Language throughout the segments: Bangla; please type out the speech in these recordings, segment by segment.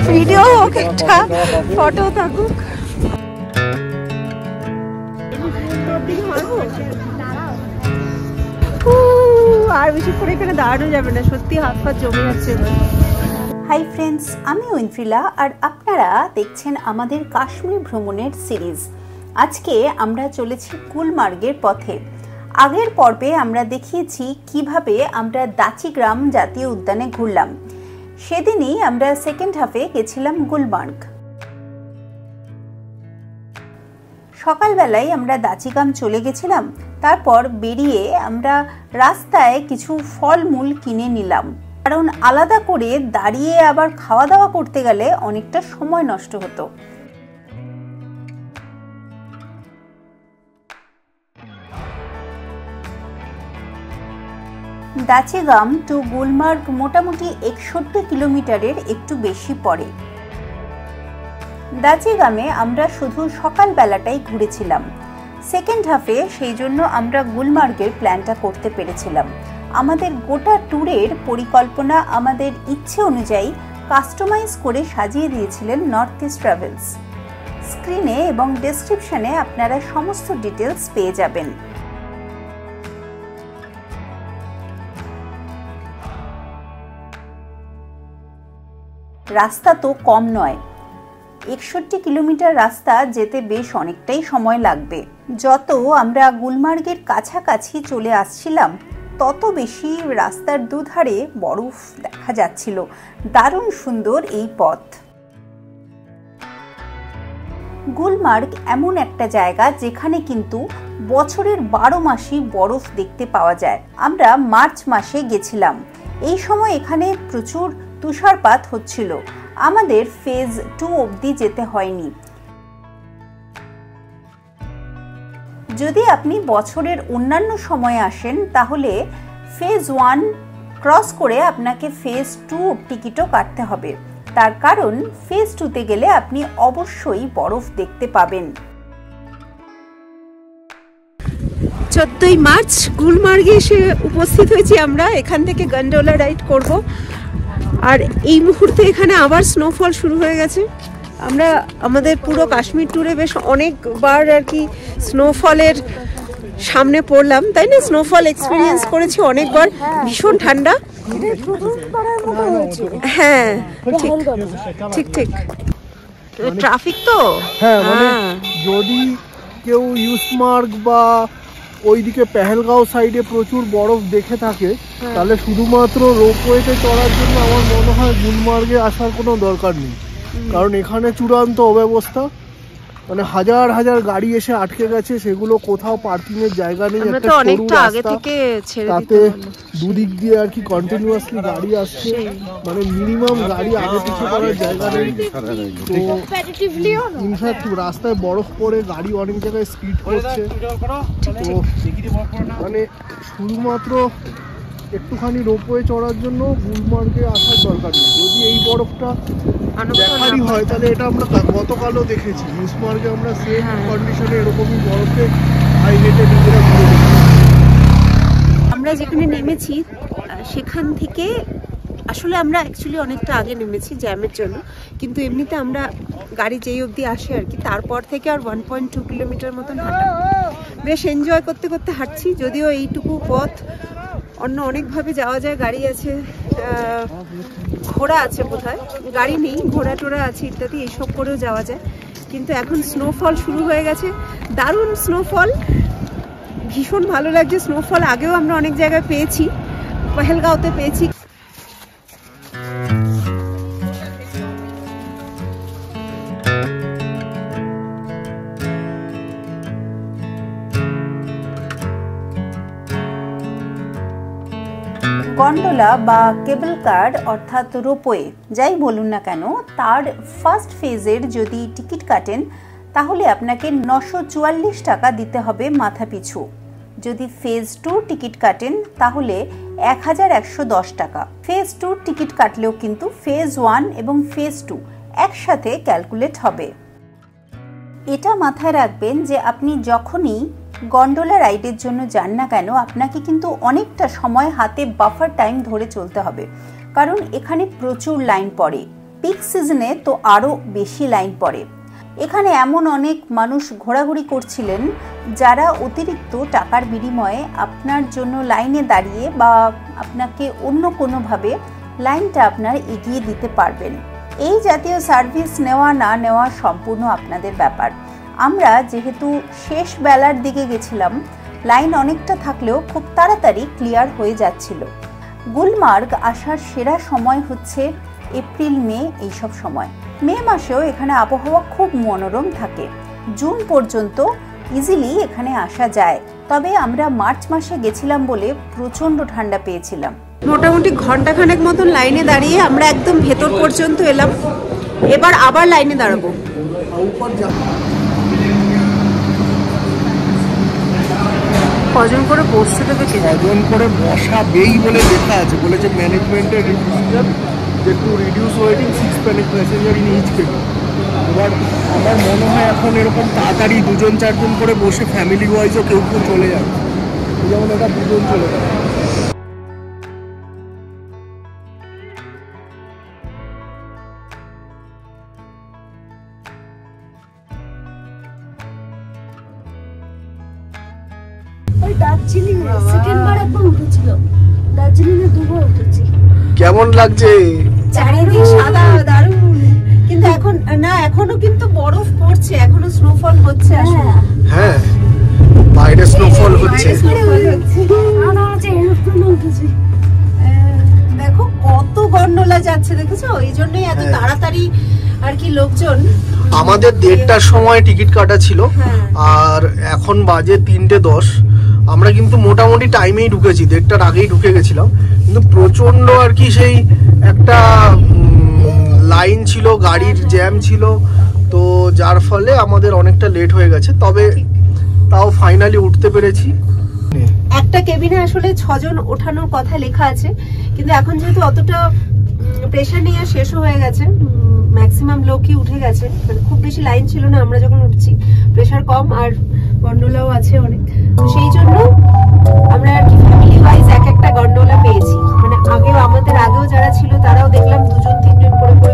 ভিডিও হোক, একটা ফটো থাকুক। আর বেশি করে এখানে দাঁড়ানো যাবে না, সত্যি হাত পা জমে যাচ্ছে। হাই ফ্রেন্ডস, আমি ঐন্দ্রিলা আর আপনারা দেখছেন আমাদের কাশ্মীর ভ্রমণের সিরিজ। আজকে আমরা চলেছি গুলমার্গের পথে। আগের পর্বে আমরা দেখিয়েছি কিভাবে আমরা দাচিগ্রাম জাতীয় উদ্যানে ঘুরলাম। সেদিনই আমরা সেকেন্ড হাফে গেছিলাম গুলমার্গ। সকালবেলায় আমরা দাচিগ্রাম চলে গেছিলাম, তারপর বেরিয়ে আমরা রাস্তায় কিছু ফলমূল কিনে নিলাম, কারণ আলাদা করে দাঁড়িয়ে আবার খাওয়া দাওয়া করতে গেলে অনেকটা সময় নষ্ট হতো। দাচিগ্রাম টু গুলমার্গ মোটামুটি 61 কিলোমিটারের একটু বেশি পড়ে। দাচিগ্রামে আমরা শুধু সকালবেলাটাই ঘুরেছিলাম। সেকেন্ড হাফে সেই জন্য আমরা গুলমার্গের প্ল্যানটা করতে পেরেছিলাম। আমাদের গোটা ট্যুরের পরিকল্পনা আমাদের ইচ্ছে অনুযায়ী কাস্টমাইজ করে সাজিয়ে দিয়েছিলেন নর্থ ইস্ট ট্রাভেলস। স্ক্রিনে এবং ডেসক্রিপশনে আপনারা সমস্ত ডিটেলস পেয়ে যাবেন। রাস্তা তো কম নয়, 61 কিলোমিটার রাস্তা যেতে বেশ অনেকটাই সময় লাগবে। যত আমরা গুলমার্গের কাছাকাছি চলে আসছিলাম তত বেশি রাস্তার দুধারে বরফ দেখা যাচ্ছিল। দারুণ সুন্দর এই পথ। গুলমার্গ এমন একটা জায়গা যেখানে কিন্তু বছরের 12 মাসই বরফ দেখতে পাওয়া যায়। আমরা মার্চ মাসে গেছিলাম, এই সময় এখানে প্রচুর তুষারপাত হচ্ছিল। আমাদের ফেজ 2 অবধি যেতে হয়নি। যদি আপনি বছরের অন্যান্য সময়ে আসেন তাহলে ফেজ 1 ক্রস করে আপনাকে ফেজ 2 টিকিটও কাটতে হবে। তার কারণ ফেজ 2তে গেলে আপনি অবশ্যই বরফ দেখতে পাবেন। 14 মার্চ গুলমার্গে এসে উপস্থিত হয়েছি আমরা। এখান থেকে গন্ডোলা রাইড করব। আর এই মুহূর্তে এখানে আবার স্নোফল শুরু হয়ে গেছে। আমরা আমাদের পুরো কাশ্মীর ট্যুরে বেশ অনেকবার আর কি স্নোফলের সামনে পড়লাম, তাই না? স্নোফল এক্সপিরিয়েন্স করেছি অনেকবার। ভীষণ ঠান্ডা। হ্যাঁ ঠিক ঠিক। ট্রাফিক তো হ্যাঁ, মানে যদি কেউ ইউসমার্গ বা ওইদিকে পেহেলগাঁও সাইডে প্রচুর বরফ দেখে থাকে তাহলে শুধুমাত্র রোপওয়েতে চড়ার জন্য আমার মনে হয় গুলমার্গে আসার কোনো দরকার নেই। কারণ এখানে চূড়ান্ত অব্যবস্থা, মানে হাজার হাজার গাড়ি এসে আটকে গেছে, সেগুলো কোথাও পার্কিং এর জায়গা নেই। একটা সরু রাস্তা, তাতে দুদিক দিয়ে আর কি কন্টিনিউয়াসলি গাড়ি আসছে, মানে মিনিমাম গাড়ি আগে পিছু করার জায়গা নেই। তো ইনফ্যাক্ট রাস্তায় বরফ পড়ে গাড়ি অনেক জায়গায় স্পিড করছে। তো মানে শুধুমাত্র একটুখানি রোপওয়ে চড়ার জন্য গুলমার্গে আসার দরকার নেই। যদি এই বরফটা দেখারই হয় তাহলে এটা আমরা গতকালও দেখেছি। ইউসমার্গে আমরা সেম কন্ডিশনে এরকমই বরফে হাই হেঁটে নিজেরা ঘুরে দেখি। আমরা যেখানে নেমেছি সেখান থেকে আসলে আমরা অ্যাকচুয়ালি অনেকটা আগে নেমেছি জ্যামের জন্য, কিন্তু এমনিতে আমরা গাড়ি যেই অবধি আসে আর কি, তারপর থেকে আর 1.2 কিলোমিটার মতন হাঁটা। বেশ এনজয় করতে করতে হাঁটছি, যদিও এইটুকু পথ অন্য অনেকভাবে যাওয়া যায়। গাড়ি আছে, ঘোড়া আছে বোধহয়, গাড়ি নেই, ঘোড়া টোড়া আছে ইত্যাদি, এইসব করেও যাওয়া যায়। কিন্তু এখন স্নোফল শুরু হয়ে গেছে, দারুণ স্নোফল, ভীষণ ভালো লাগছে। স্নোফল আগেও আমরা অনেক জায়গায় পেয়েছি, পেহেলগাঁওতে পেয়েছি। গন্ডোলা বা কেবল কার অর্থাৎ রোপওয়ে যাই বলুন না কেন, তার ফার্স্ট ফেজের যদি টিকিট কাটেন তাহলে আপনাকে 944 টাকা দিতে হবে মাথা পিছু। যদি ফেজ 2 টিকিট কাটেন তাহলে 1110 টাকা। ফেজ 2 টিকিট কাটলেও কিন্তু ফেজ 1 এবং ফেজ 2 একসাথে ক্যালকুলেট হবে। এটা মাথায় রাখবেন যে আপনি যখনই গন্ডোলা রাইডের জন্য যান না কেন আপনাকে কিন্তু অনেকটা সময় হাতে বাফার টাইম ধরে চলতে হবে, কারণ এখানে প্রচুর লাইন পড়ে। পিক সিজনে তো আরও বেশি লাইন পড়ে। এখানে এমন অনেক মানুষ ঘোরাঘুরি করছিলেন যারা অতিরিক্ত টাকার বিনিময়ে আপনার জন্য লাইনে দাঁড়িয়ে বা আপনাকে অন্য কোনোভাবে লাইনটা আপনার এগিয়ে দিতে পারবেন। এই জাতীয় সার্ভিস নেওয়া না নেওয়া সম্পূর্ণ আপনাদের ব্যাপার। আমরা যেহেতু শেষ বেলার দিকে গেছিলাম, লাইন অনেকটা থাকলেও খুব তাড়াতাড়ি ক্লিয়ার হয়ে যাচ্ছিল। গুলমার্গ আসার সেরা সময় হচ্ছে এপ্রিল মে এইসব সময়। মে মাসেও এখানে আবহাওয়া খুব মনোরম থাকে। জুন পর্যন্ত ইজিলি এখানে আসা যায়, তবে আমরা মার্চ মাসে গেছিলাম বলে প্রচণ্ড ঠান্ডা পেয়েছিলাম। মোটামুটি ঘন্টাখানেক মতন লাইনে দাঁড়িয়ে আমরা একদম ভেতর পর্যন্ত এলাম। এবার আবার লাইনে দাঁড়াবো। কজন করে বসতে দেবে? কজন করে বসাবেই বলে লেখা আছে, বলেছে ম্যানেজমেন্টের রিকোয়েস্ট একটু reduce waiting 6 passenger in each cabin. এবার আমার মনে হয় এখন এরকম তাড়াতাড়ি 2-4জন করে বসে ফ্যামিলি ওয়াইজও কেউ কেউ চলে যাবে, যেমন এটা 2জন চলে যাবে। কেমন লাগছে? চারিদিক সাদা, দারুণ। কিন্তু এখন না, এখনো কিন্তু বরফ পড়ছে, এখনো স্নোফল হচ্ছে। হ্যাঁ, বাইরে স্নোফল হচ্ছে। দেখো কত গন্ডোলা যাচ্ছে, দেখেছো? এই জন্যই এত তাড়াতাড়ি আর কি লোকজন। আমাদের 1:30টার সময় টিকিট কাটা ছিল, আর এখন বাজে 3:10। আমরা কিন্তু মোটামুটি টাইমেই ঢুকেছি, 1:30টার আগেই ঢুকে গেছিলাম। কিন্তু প্রচন্ড আর কি সেই একটা লাইন ছিল, গাড়ির জ্যাম ছিল, তো যার ফলে আমাদের অনেকটা লেট হয়ে গেছে। তবে তাও ফাইনালি উঠতে পেরেছি। একটা কেবিনে আসলে 6 জন ওঠানোর কথা লেখা আছে, কিন্তু এখন যেহেতু অতটা প্রেশার নিয়ে শেষও হয়ে গেছে, ম্যাক্সিমাম লোকই উঠে গেছে, মানে খুব বেশি লাইন ছিল না আমরা যখন উঠছি। প্রেশার কম আর গন্ডোলাও আছে অনেক, তো সেই জন্য আমরা আর কি ফ্যামিলি ওয়াইজ একটা গন্ডোলা পেয়েছি। মানে আমাদের আগেও যারা ছিল তারাও দেখলাম 2-3 জন করে উঠে।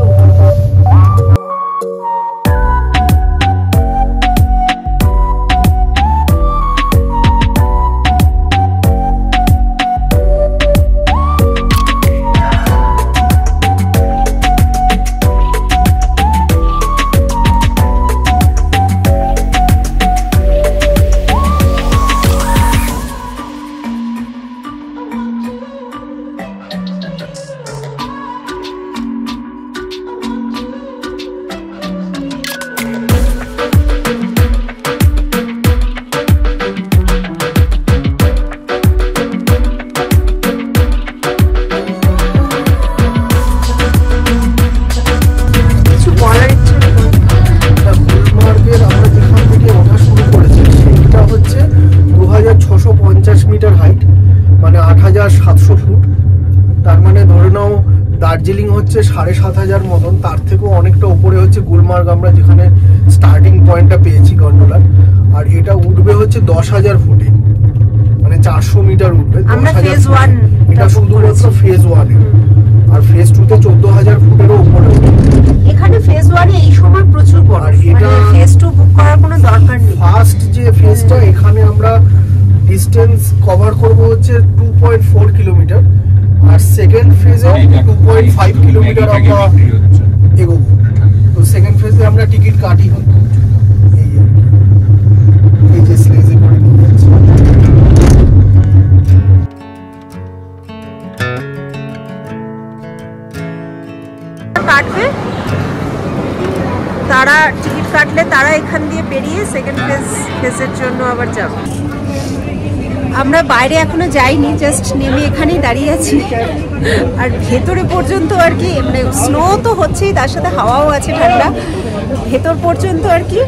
দার্জিলিং হচ্ছে 7,500 মতন, তার থেকেও অনেকটা উপরে হচ্ছে গুলমার্গ, আমরা যেখানে স্টার্টিং পয়েন্টটা পেয়েছি গন্ডোলার। আর এটা উঠবে হচ্ছে 10,000 ফুটে, মানে 400 মিটার উঠবে। এটা শুধুমাত্র ফেজ 1 এ, আর ফেজ 2 তে 14,000 ফুটেরও উপরে। এখানে ফেজ 1 এ এই সময় প্রচুর বড়, আর এটা ফেজ 2 বুক করার কোনো দরকার নেই। ফার্স্ট যে ফেজটা, এখানে আমরা ডিস্টেন্স কভার করব হচ্ছে 2.4 কিলোমিটার, আর সেকেন্ড ফেজে 2.5 কিলোমিটার আমরা এগোবো। তো সেকেন্ড ফেজে আমরা টিকিট কাটি, এই যে স্লেজে করে কাটবে, তারা টিকিট কাটলে তারা এখান দিয়ে বেরিয়ে সেকেন্ড ফেজের জন্য আবার যাবে। আমরা বাইরে এখনো যাইনি, জাস্ট নেমে এখানেই দাঁড়িয়ে আছি। আর ভেতরে পর্যন্ত আর কি, মানে স্নো তো হচ্ছেই, তার সাথে হাওয়াও আছে ঠান্ডা, ভেতর পর্যন্ত আর কি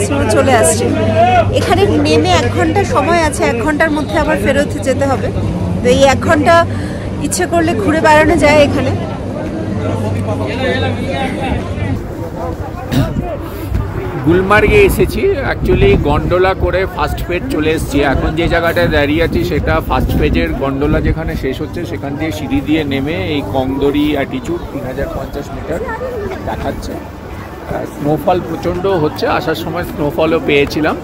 স্নো চলে আসছে। এখানে নেমে 1 ঘন্টা সময় আছে, 1 ঘন্টার মধ্যে আবার ফেরত যেতে হবে। তো এই 1 ঘন্টা ইচ্ছে করলে ঘুরে বেড়ানো যায় এখানে। গুলমার্গে এসেছি, অ্যাকচুয়ালি গন্ডোলা করে ফার্স্ট ফেজ চলে এসেছি। এখন যে জায়গাটায় দাঁড়িয়ে আছি সেটা ফার্স্ট ফেজের গন্ডোলা যেখানে শেষ হচ্ছে, সেখান দিয়ে সিঁড়ি দিয়ে নেমে এই কংদরি অ্যাটিচিউড 3050 মিটার দেখাচ্ছে। স্নোফল প্রচণ্ড হচ্ছে, আসার সময় স্নোফলও পেয়েছিলাম।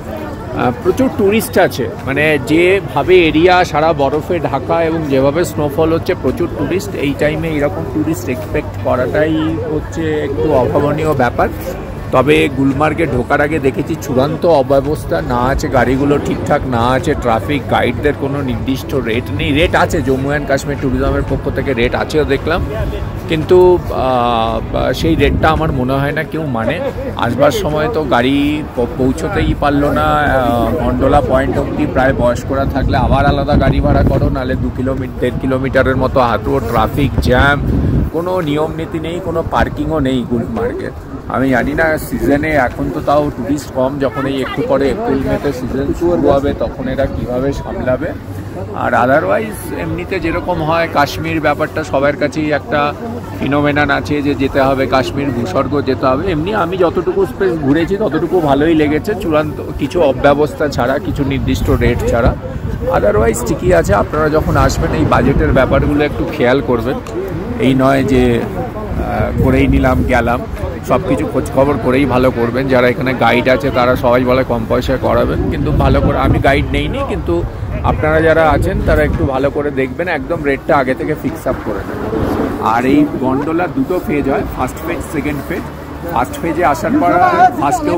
প্রচুর ট্যুরিস্ট আছে, মানে যেভাবে এরিয়া সারা বরফে ঢাকা এবং যেভাবে স্নোফল হচ্ছে প্রচুর ট্যুরিস্ট। এই টাইমে এরকম ট্যুরিস্ট এক্সপেক্ট করাটাই হচ্ছে একটু অভাবনীয় ব্যাপার। তবে গুলমার্গে ঢোকার আগে দেখেছি চূড়ান্ত অব্যবস্থা, না আছে গাড়িগুলো ঠিকঠাক, না আছে ট্রাফিক গাইডদের কোনো নির্দিষ্ট রেট নেই। রেট আছে, জম্মু অ্যান্ড কাশ্মীর ট্যুরিজমের পক্ষ থেকে রেট আছেও দেখলাম, কিন্তু সেই রেটটা আমার মনে হয় না কেউ মানে। আসবার সময় তো গাড়ি পৌঁছতেই পারলো না, গন্ডোলা পয়েন্ট অবধি প্রায় বয়স্করা থাকলে আবার আলাদা গাড়ি ভাড়া করো, নাহলে 2-1.5 কিলোমিটারের মতো হাঁটো, ট্রাফিক জ্যাম, কোনো নিয়ম নীতি নেই, কোনো পার্কিংও নেই গুলমার্গে। আমি জানি না সিজনে, এখন তো তাও টুরিস্ট কম, যখন এই একটু পরে এপ্রিল মেতে সিজন শুরু হবে তখন এরা কীভাবে সামলাবে। আর আদারওয়াইজ এমনিতে যেরকম হয় কাশ্মীর ব্যাপারটা সবার কাছেই একটা ফিনোমেনান আছে যে যেতে হবে কাশ্মীর, ভূস্বর্গ যেতে হবে। এমনি আমি যতটুকু স্পেস ঘুরেছি ততটুকু ভালোই লেগেছে, চূড়ান্ত কিছু অব্যবস্থা ছাড়া, কিছু নির্দিষ্ট রেট ছাড়া। আদারওয়াইজ ঠিকই আছে। আপনারা যখন আসবেন এই বাজেটের ব্যাপারগুলো একটু খেয়াল করবেন। এই নয় যে করেই নিলাম গেলাম, সব কিছু খোঁজখবর করেই ভালো করবেন। যারা এখানে গাইড আছে তারা সবাই বলে কম পয়সায় করাবেন, কিন্তু ভালো করে, আমি গাইড নেইনি, কিন্তু আপনারা যারা আছেন তারা একটু ভালো করে দেখবেন, একদম রেটটা আগে থেকে ফিক্স আপ করে দেবেন। আর এই গন্ডোলা দুটো ফেজ হয়, first phase, second phase. First ফেজে আসার পর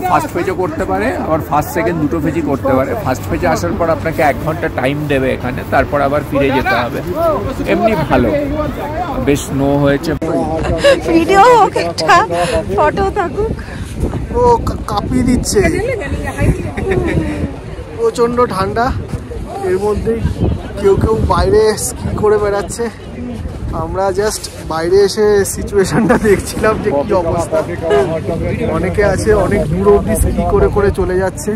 ফার্স্ট ফেজও করতে পারে, আবার ফার্স্ট সেকেন্ড দুটো ফেজই করতে পারে। ফার্স্ট ফেজে আসার পর আপনাকে 1 ঘন্টা টাইম দেবে এখানে, তারপর আবার ফিরে যেতে হবে। এমনি ভালো, বেশ স্নো হয়েছে। ভিডিও হোক, একটা ফটো থাকুক। ও কাঁপিয়ে দিচ্ছে, প্রচণ্ড ঠান্ডা। এর মধ্যেই কেউ কেউ বাইরে স্কি করে বেড়াচ্ছে। আমরা জাস্ট বাইরে এসে সিচুয়েশনটা দেখছিলাম যে কি অবস্থা। অনেকে আছে অনেক দূর অবধি স্কি করে করে চলে যাচ্ছে।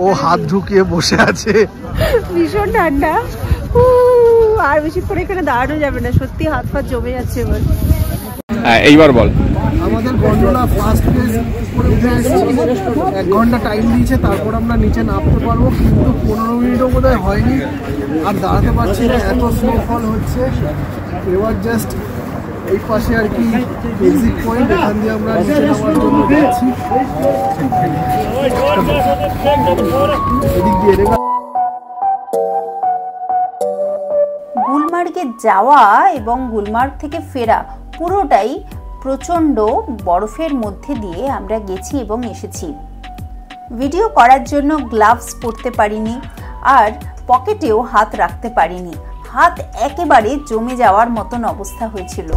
ও হাত ঢুকিয়ে বসে আছে, ভীষণ ঠান্ডা। আর বেশিক্ষণ এখানে দাঁড়ানো যাবে না, সত্যি হাত পা জমে যাচ্ছে এবার। এইবার বল। আমাদের গন্ডোলা ফার্স্ট ফেজ 1 ঘন্টা টাইম দিয়েছে, তারপর আমরা নিচে নামতে পারবো, কিন্তু 15 মিনিটও বোধহয় হয়নি। আর দাঁড়াতে পারছি না, এত স্নোফল হচ্ছে। এবার জাস্ট এই পাশে আর কি এক্সিট পয়েন্ট, এখান দিয়ে আমরা নিচে নামার জন্য যাচ্ছি। এদিক দিয়ে গুলমার্গে যাওয়া এবং গুলমার্গ থেকে ফেরা পুরোটাই প্রচণ্ড বরফের মধ্যে দিয়ে আমরা গেছি এবং এসেছি। ভিডিও করার জন্য গ্লাভস পরতে পারিনি, আর পকেটেও হাত রাখতে পারিনি। হাত একেবারে জমে যাওয়ার মতন অবস্থা হয়েছিল।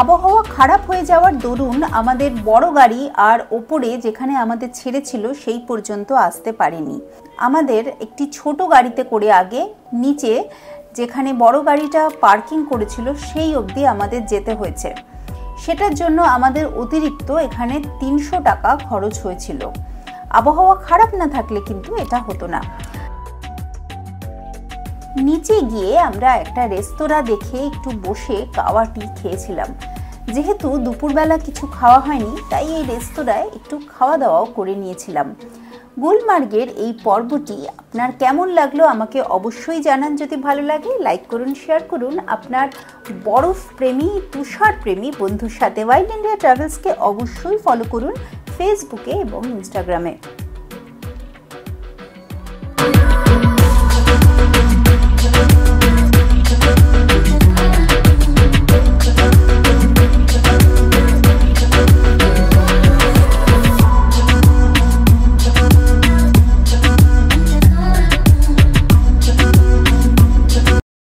আবহাওয়া খারাপ হয়ে যাওয়ার দরুন আমাদের বড় গাড়ি আর ওপরে যেখানে আমাদের ছেড়েছিল সেই পর্যন্ত আসতে পারেনি। আমাদের একটি ছোট গাড়িতে করে আগে নিচে যেখানে বড় গাড়িটা পার্কিং করেছিল সেই অবধি আমাদের যেতে হয়েছে। সেটার জন্য আমাদের অতিরিক্ত এখানে 300 টাকা খরচ হয়েছিল। আবহাওয়া খারাপ না থাকলে কিন্তু এটা হতো না। নিচে গিয়ে আমরা একটা রেস্তোরাঁ দেখে একটু বসে কাওয়া টি খেয়েছিলাম। যেহেতু দুপুরবেলা কিছু খাওয়া হয়নি, তাই এই রেস্তোরাঁয় একটু খাওয়া দাওয়াও করে নিয়েছিলাম। গুলমার্গের এই পর্বটি আপনার কেমন লাগলো আমাকে অবশ্যই জানান। যদি ভালো লাগে লাইক করুন, শেয়ার করুন। আপনার বরফ প্রেমী, তুষার প্রেমী বন্ধুর সাথে ওয়াইল্ড ইন্ডিয়া ট্রাভেলসকে অবশ্যই ফলো করুন ফেসবুকে এবং ইনস্টাগ্রামে।